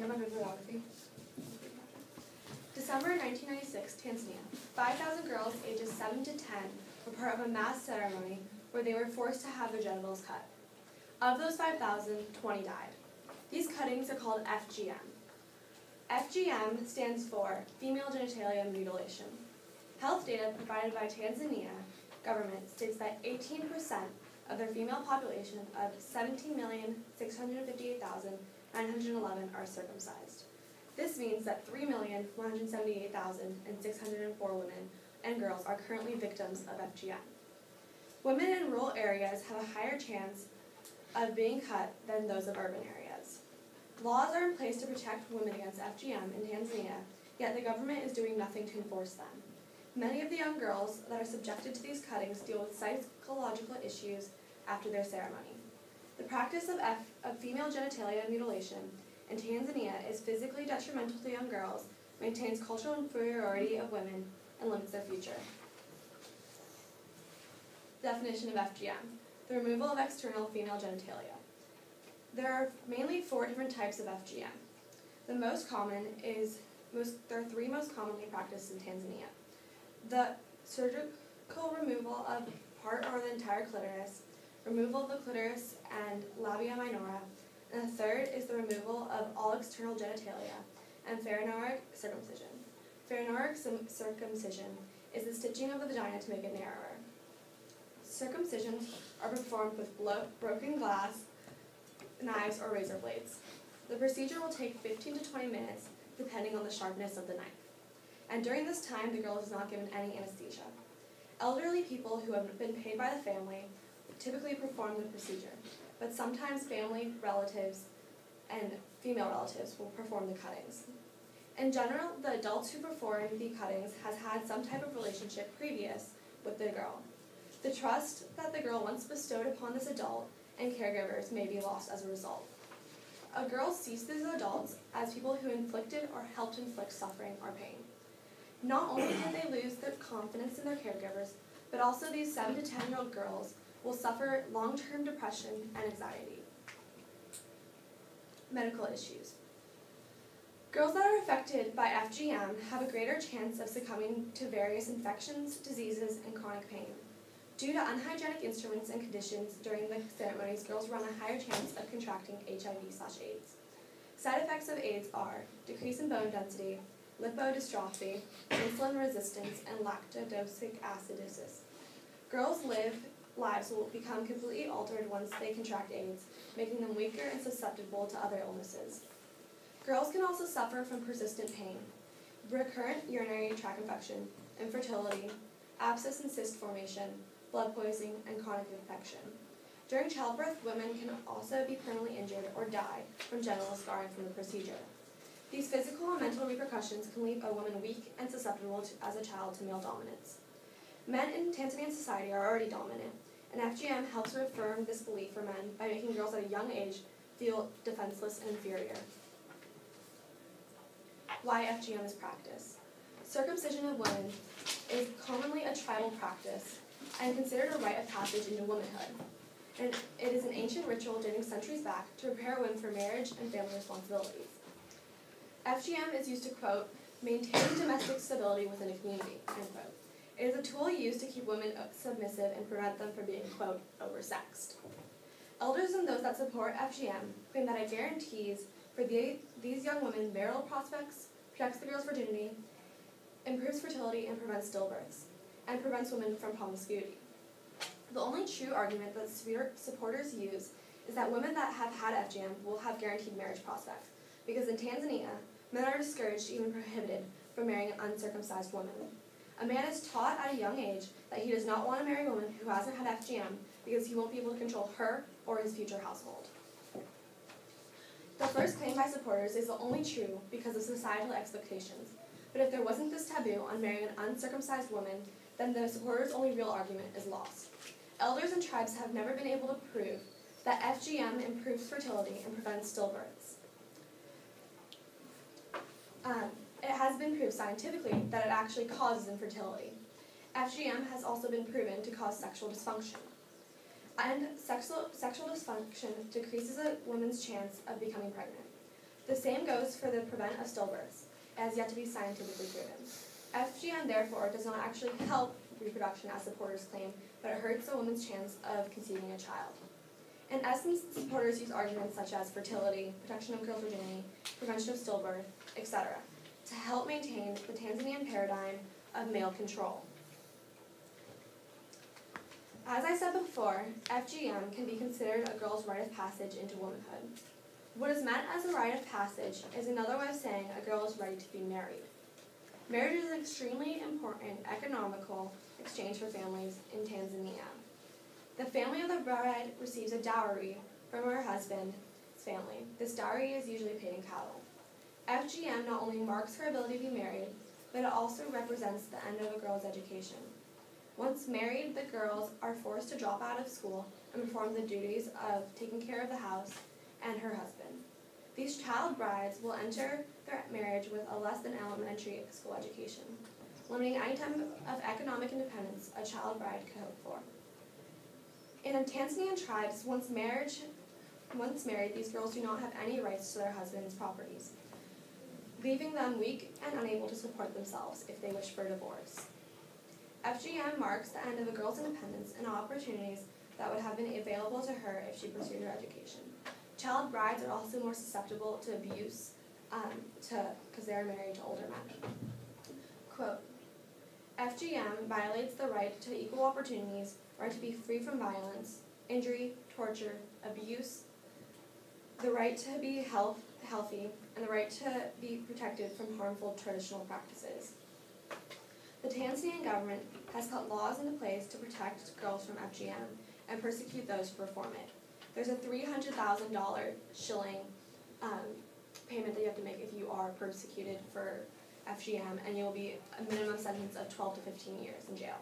Cinematography. December 1996, Tanzania. 5,000 girls ages 7 to 10 were part of a mass ceremony where they were forced to have their genitals cut. Of those 5,000, 20 died. These cuttings are called FGM. FGM stands for female genitalia mutilation. Health data provided by Tanzania government states that 18% of their female population of 17,658,911 are circumcised. This means that 3,178,604 women and girls are currently victims of FGM. Women in rural areas have a higher chance of being cut than those of urban areas. Laws are in place to protect women against FGM in Tanzania, yet the government is doing nothing to enforce them. Many of the young girls that are subjected to these cuttings deal with psychological issues after their ceremony. The practice of female genitalia mutilation in Tanzania is physically detrimental to young girls, maintains cultural inferiority of women, and limits their future. Definition of FGM: the removal of external female genitalia. There are mainly 4 different types of FGM. There are 3 most commonly practiced in Tanzania. The surgical removal of part or the entire clitoris, removal of the clitoris and labia minora, and the third is the removal of all external genitalia, and pharonoric circumcision. Pharonoric circumcision is the stitching of the vagina to make it narrower. Circumcisions are performed with broken glass, knives, or razor blades. The procedure will take 15 to 20 minutes, depending on the sharpness of the knife. And during this time, the girl is not given any anesthesia. Elderly people who have been paid by the family typically perform the procedure, but sometimes family relatives and female relatives will perform the cuttings. In general, the adults who perform the cuttings has had some type of relationship previous with the girl. The trust that the girl once bestowed upon this adult and caregivers may be lost as a result. A girl sees these adults as people who inflicted or helped inflict suffering or pain. Not only can they lose their confidence in their caregivers, but also these 7 to 10-year-old girls will suffer long-term depression and anxiety. Medical issues. Girls that are affected by FGM have a greater chance of succumbing to various infections, diseases, and chronic pain. Due to unhygienic instruments and conditions during the ceremonies, girls run a higher chance of contracting HIV/AIDS. Side effects of AIDS are decrease in bone density, lipodystrophy, insulin resistance, and lactobacillic acidosis. Girls' lives will become completely altered once they contract AIDS, making them weaker and susceptible to other illnesses. Girls can also suffer from persistent pain, recurrent urinary tract infection, infertility, abscess and cyst formation, blood poisoning, and chronic infection. During childbirth, women can also be permanently injured or die from genital scarring from the procedure. These physical and mental repercussions can leave a woman weak and susceptible as a child to male dominance. Men in Tanzanian society are already dominant, and FGM helps reaffirm this belief for men by making girls at a young age feel defenseless and inferior. Why FGM is practiced. Circumcision of women is commonly a tribal practice and considered a rite of passage into womanhood. And it is an ancient ritual dating centuries back to prepare women for marriage and family responsibilities. FGM is used to, quote, maintain domestic stability within a community, end quote. It is a tool used to keep women submissive and prevent them from being, quote, oversexed. Elders and those that support FGM claim that it guarantees for these young women marital prospects, protects the girl's virginity, improves fertility, and prevents stillbirths, and prevents women from promiscuity. The only true argument that supporters use is that women that have had FGM will have guaranteed marriage prospects, because in Tanzania, men are discouraged, even prohibited, from marrying an uncircumcised woman. A man is taught at a young age that he does not want to marry a woman who hasn't had FGM because he won't be able to control her or his future household. The first claim by supporters is the only true because of societal expectations. But if there wasn't this taboo on marrying an uncircumcised woman, then the supporters' only real argument is lost. Elders and tribes have never been able to prove that FGM improves fertility and prevents stillbirths. It has been proved scientifically that it actually causes infertility. FGM has also been proven to cause sexual dysfunction. And sexual dysfunction decreases a woman's chance of becoming pregnant. The same goes for the prevent of stillbirths. It has yet to be scientifically proven. FGM, therefore, does not actually help reproduction as supporters claim, but it hurts a woman's chance of conceiving a child. In essence, supporters use arguments such as fertility, protection of girls' virginity, prevention of stillbirth, etc., to help maintain the Tanzanian paradigm of male control. As I said before, FGM can be considered a girl's rite of passage into womanhood. What is meant as a rite of passage is another way of saying a girl is ready to be married. Marriage is an extremely important economical exchange for families in Tanzania. The family of the bride receives a dowry from her husband's family. This dowry is usually paid in cattle. FGM not only marks her ability to be married, but it also represents the end of a girl's education. Once married, the girls are forced to drop out of school and perform the duties of taking care of the house and her husband. These child brides will enter their marriage with a less than elementary school education, limiting any type of economic independence a child bride could hope for. In Tanzanian tribes, once married, these girls do not have any rights to their husband's properties, leaving them weak and unable to support themselves if they wish for divorce. FGM marks the end of a girl's independence and opportunities that would have been available to her if she pursued her education. Child brides are also more susceptible to abuse because they are married to older men. Quote, FGM violates the right to equal opportunities, right to be free from violence, injury, torture, abuse, the right to be healthy, and the right to be protected from harmful traditional practices. The Tanzanian government has put laws into place to protect girls from FGM and persecute those who perform it. There's a $300,000 shilling payment that you have to make if you are persecuted for FGM, and you'll be a minimum sentence of 12 to 15 years in jail.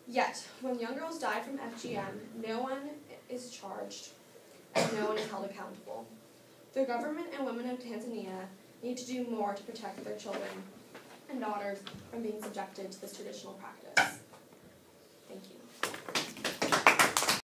Yet, when young girls die from FGM, no one is charged and no one is held accountable. The government and women of Tanzania need to do more to protect their children and daughters from being subjected to this traditional practice. Thank you.